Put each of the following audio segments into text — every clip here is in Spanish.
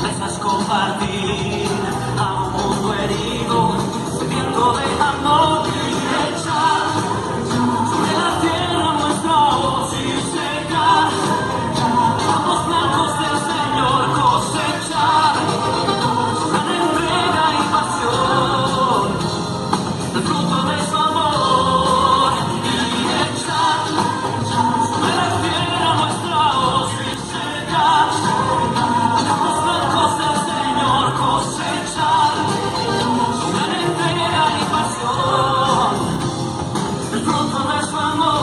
promesas compartir a un mundo herido, sediento de amor y echar sobre la tierra nuestra voz y secar campos blancos del Señor, cosechar gran entrega y pasión, el fruto de su amor y echar sobre la tierra nuestra voz y secar campos blancos del Señor, cosechar gran entrega y pasión, el fruto de su amor.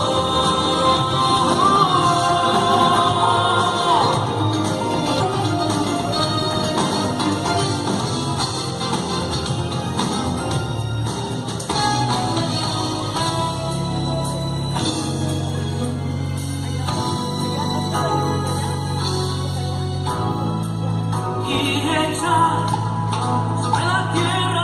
Y echar sobre la tierra